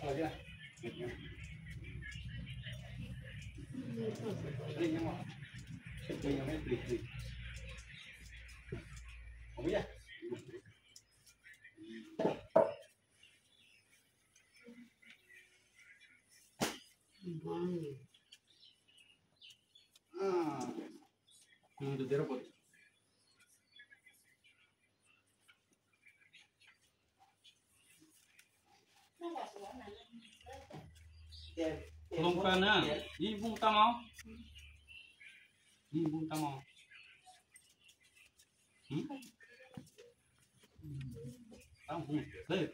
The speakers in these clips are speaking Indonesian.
lagi lah. Ini yang mau. Ini yang mau beli. Oh iya. Itu dia robot. Bukan na, ibung tamo. Ibung tamo. Tamu, leh.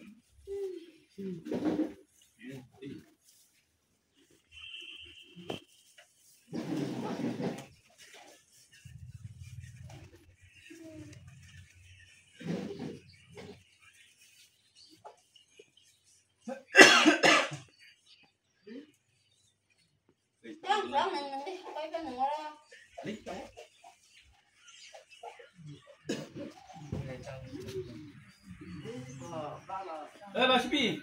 Bà Shipi.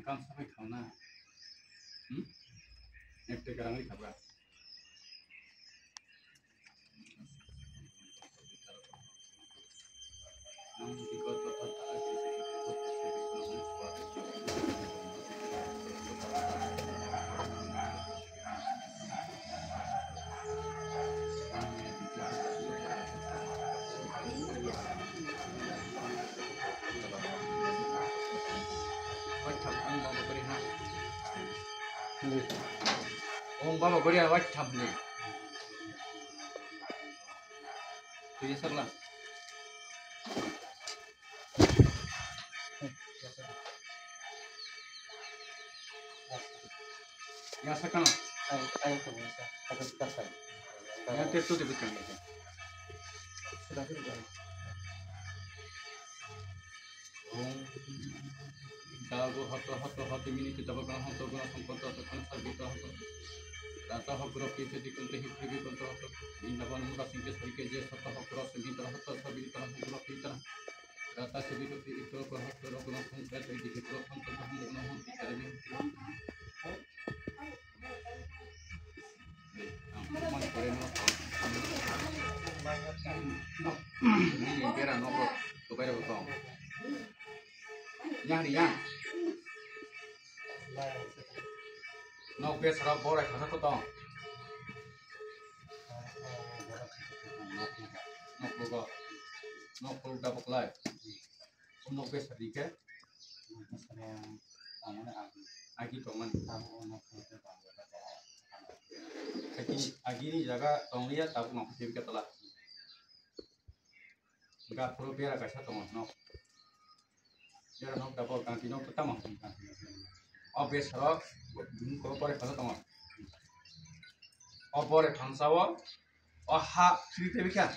Kan sampai kau na, ekte garang ni khabra. Namun jika tetap tak ada Ông Baba Korea white tablet. Tu ye sarla. Ya sakana. Ayo tu bisa. Akan kita say. Ya testu de bikan ya. Sudah sudah. Dago hati minit kita bakal hati guna sempurna tekan sabita hati. Rata hapura kita dikunti hidup kontra hati. Indapan muka singkir sedikit je satu hapura sebita hati sabita hapura kita. Rata sebita itu hapura guna sempurna jadi hapura hati guna hati terlebih. Ini kira nopo, tu kira betul. Yang dia, nopo serap boleh kasar tu tong. Nopo dapat lagi. Nopo sedikit. Agi toman. Agi ni jaga tong lihat tapi nopo sedikit telah. Enggak perlu biar kasar tong nopo. Biar nopo dapat ganti nopo pertama. Obes serap. Kalau boleh kasar tong. Boleh kansawa. Ha sedikit biar.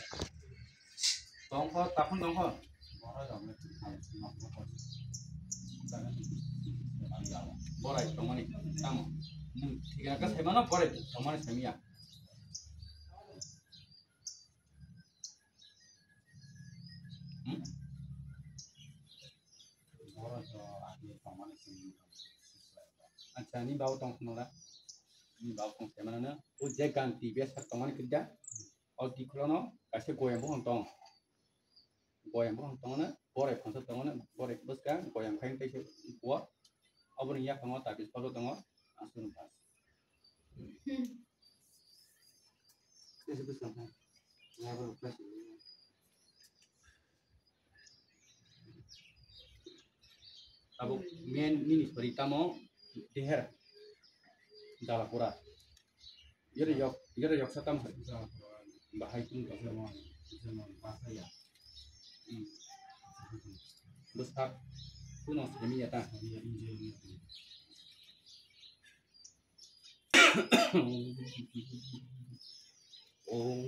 Tongko takun tongko. Borai tomani tamu. Tiga kas hemana borai tomani semia. Acha ni bau tong nora. Ni bau tong semana na. Ujek ganti biasa tomani kerja. Di krono kasih goyang bukan tong. Goyang bukan tong na. Borai konsep tong na. Borai besar goyang kain kasih buat. Abang ni ya kamu tak bisa kalau tengok asal pas. Ini sebesar apa? Ya baru pas. Abu main ini berita mau diher dalam pura. Ia yok satam bahaya pun tak sama bahasa ya. Besar pun harus demi ya tak. Om